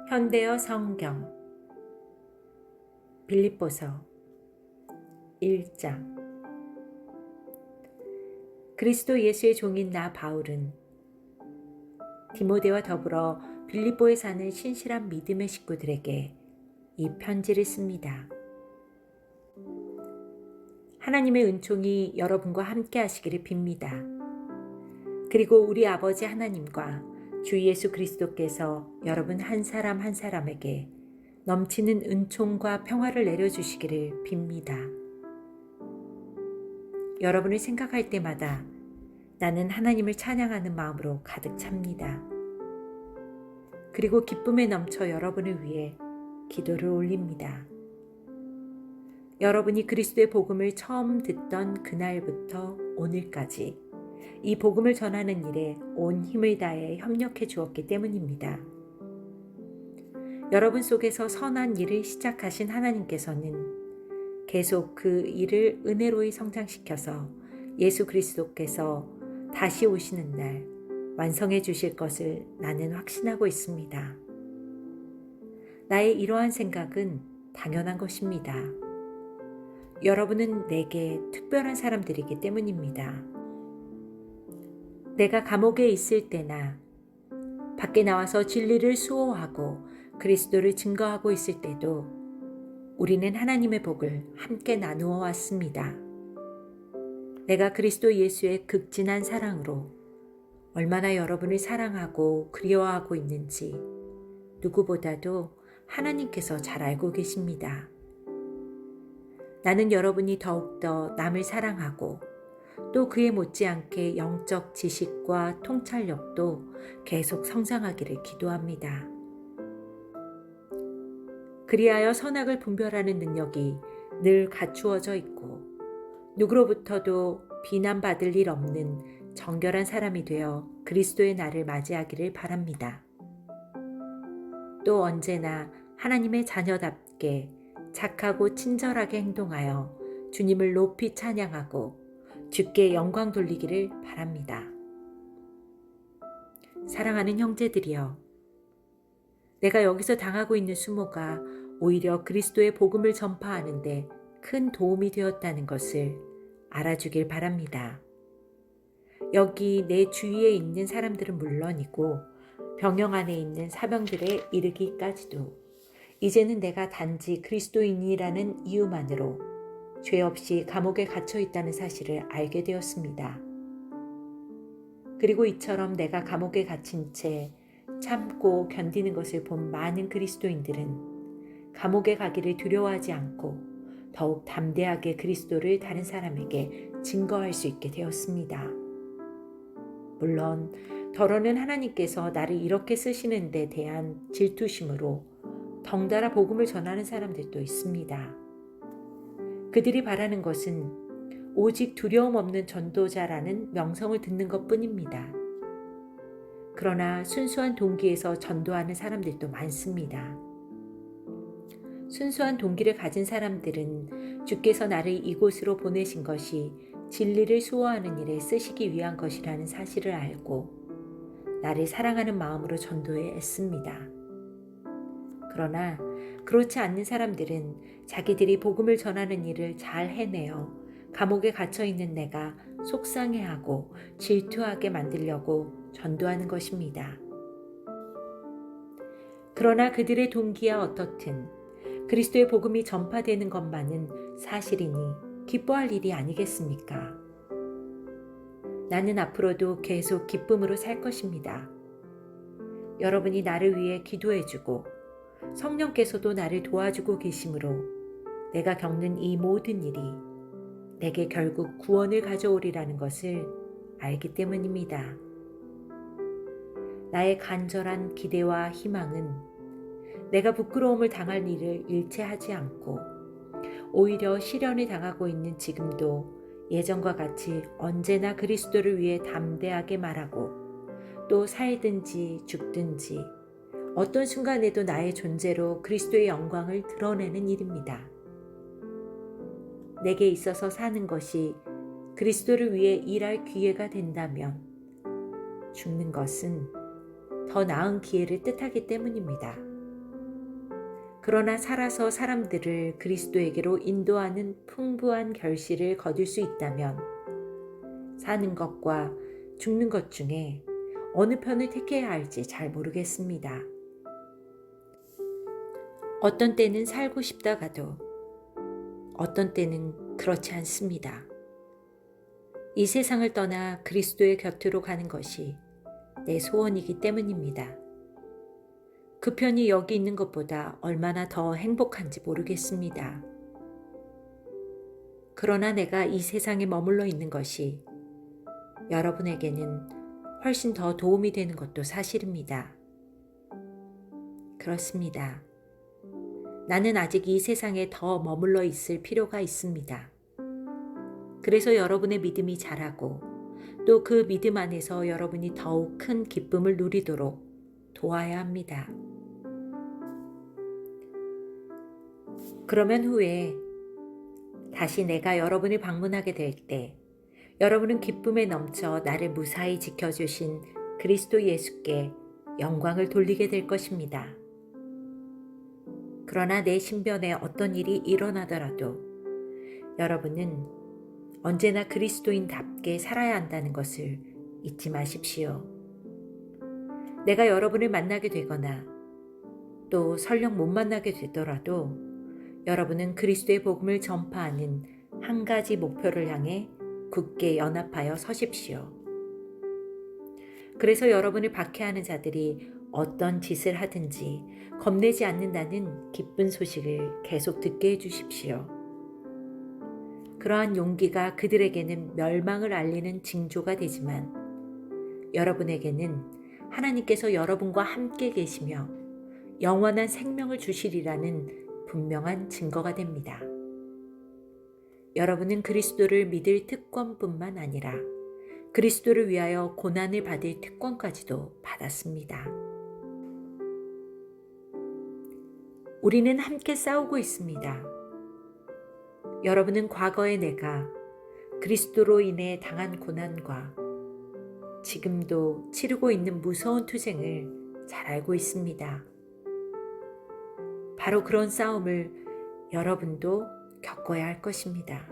현대어 성경 빌립보서 1장. 그리스도 예수의 종인 나 바울은 디모데와 더불어 빌립보에 사는 신실한 믿음의 식구들에게 이 편지를 씁니다. 하나님의 은총이 여러분과 함께 하시기를 빕니다. 그리고 우리 아버지 하나님과 주 예수 그리스도께서 여러분 한 사람 한 사람에게 넘치는 은총과 평화를 내려주시기를 빕니다. 여러분을 생각할 때마다 나는 하나님을 찬양하는 마음으로 가득 찹니다. 그리고 기쁨에 넘쳐 여러분을 위해 기도를 올립니다. 여러분이 그리스도의 복음을 처음 듣던 그날부터 오늘까지 이 복음을 전하는 일에 온 힘을 다해 협력해 주었기 때문입니다. 여러분 속에서 선한 일을 시작하신 하나님께서는 계속 그 일을 은혜로이 성장시켜서 예수 그리스도께서 다시 오시는 날 완성해 주실 것을 나는 확신하고 있습니다. 나의 이러한 생각은 당연한 것입니다. 여러분은 내게 특별한 사람들이기 때문입니다. 내가 감옥에 있을 때나 밖에 나와서 진리를 수호하고 그리스도를 증거하고 있을 때도 우리는 하나님의 복을 함께 나누어 왔습니다. 내가 그리스도 예수의 극진한 사랑으로 얼마나 여러분을 사랑하고 그리워하고 있는지 누구보다도 하나님께서 잘 알고 계십니다. 나는 여러분이 더욱더 남을 사랑하고 또 그에 못지않게 영적 지식과 통찰력도 계속 성장하기를 기도합니다. 그리하여 선악을 분별하는 능력이 늘 갖추어져 있고 누구로부터도 비난받을 일 없는 정결한 사람이 되어 그리스도의 날을 맞이하기를 바랍니다. 또 언제나 하나님의 자녀답게 착하고 친절하게 행동하여 주님을 높이 찬양하고 주께 영광 돌리기를 바랍니다. 사랑하는 형제들이여, 내가 여기서 당하고 있는 수모가 오히려 그리스도의 복음을 전파하는 데 큰 도움이 되었다는 것을 알아주길 바랍니다. 여기 내 주위에 있는 사람들은 물론이고 병영 안에 있는 사병들에 이르기까지도 이제는 내가 단지 그리스도인이라는 이유만으로 죄 없이 감옥에 갇혀 있다는 사실을 알게 되었습니다. 그리고 이처럼 내가 감옥에 갇힌 채 참고 견디는 것을 본 많은 그리스도인들은 감옥에 가기를 두려워하지 않고 더욱 담대하게 그리스도를 다른 사람에게 증거할 수 있게 되었습니다. 물론 더러는 하나님께서 나를 이렇게 쓰시는 데 대한 질투심으로 덩달아 복음을 전하는 사람들도 있습니다. 그들이 바라는 것은 오직 두려움 없는 전도자라는 명성을 듣는 것뿐입니다. 그러나 순수한 동기에서 전도하는 사람들도 많습니다. 순수한 동기를 가진 사람들은 주께서 나를 이곳으로 보내신 것이 진리를 수호하는 일에 쓰시기 위한 것이라는 사실을 알고 나를 사랑하는 마음으로 전도에 애씁니다. 그러나 그렇지 않는 사람들은 자기들이 복음을 전하는 일을 잘 해내어 감옥에 갇혀 있는 내가 속상해하고 질투하게 만들려고 전도하는 것입니다. 그러나 그들의 동기야 어떻든 그리스도의 복음이 전파되는 것만은 사실이니 기뻐할 일이 아니겠습니까? 나는 앞으로도 계속 기쁨으로 살 것입니다. 여러분이 나를 위해 기도해주고 성령께서도 나를 도와주고 계시므로 내가 겪는 이 모든 일이 내게 결국 구원을 가져오리라는 것을 알기 때문입니다. 나의 간절한 기대와 희망은 내가 부끄러움을 당할 일을 일체하지 않고 오히려 시련을 당하고 있는 지금도 예전과 같이 언제나 그리스도를 위해 담대하게 말하고 또 살든지 죽든지 어떤 순간에도 나의 존재로 그리스도의 영광을 드러내는 일입니다. 내게 있어서 사는 것이 그리스도를 위해 일할 기회가 된다면 죽는 것은 더 나은 기회를 뜻하기 때문입니다. 그러나 살아서 사람들을 그리스도에게로 인도하는 풍부한 결실을 거둘 수 있다면 사는 것과 죽는 것 중에 어느 편을 택해야 할지 잘 모르겠습니다. 어떤 때는 살고 싶다가도 어떤 때는 그렇지 않습니다. 이 세상을 떠나 그리스도의 곁으로 가는 것이 내 소원이기 때문입니다. 그 편이 여기 있는 것보다 얼마나 더 행복한지 모르겠습니다. 그러나 내가 이 세상에 머물러 있는 것이 여러분에게는 훨씬 더 도움이 되는 것도 사실입니다. 그렇습니다. 나는 아직 이 세상에 더 머물러 있을 필요가 있습니다. 그래서 여러분의 믿음이 자라고 또 그 믿음 안에서 여러분이 더욱 큰 기쁨을 누리도록 도와야 합니다. 그러면 후에 다시 내가 여러분을 방문하게 될 때 여러분은 기쁨에 넘쳐 나를 무사히 지켜주신 그리스도 예수께 영광을 돌리게 될 것입니다. 그러나 내 신변에 어떤 일이 일어나더라도 여러분은 언제나 그리스도인답게 살아야 한다는 것을 잊지 마십시오. 내가 여러분을 만나게 되거나 또 설령 못 만나게 되더라도 여러분은 그리스도의 복음을 전파하는 한 가지 목표를 향해 굳게 연합하여 서십시오. 그래서 여러분을 박해하는 자들이 어떤 짓을 하든지 겁내지 않는다는 기쁜 소식을 계속 듣게 해주십시오. 그러한 용기가 그들에게는 멸망을 알리는 징조가 되지만 여러분에게는 하나님께서 여러분과 함께 계시며 영원한 생명을 주시리라는 분명한 증거가 됩니다. 여러분은 그리스도를 믿을 특권뿐만 아니라 그리스도를 위하여 고난을 받을 특권까지도 받았습니다. 우리는 함께 싸우고 있습니다. 여러분은 과거의 내가 그리스도로 인해 당한 고난과 지금도 치르고 있는 무서운 투쟁을 잘 알고 있습니다. 바로 그런 싸움을 여러분도 겪어야 할 것입니다.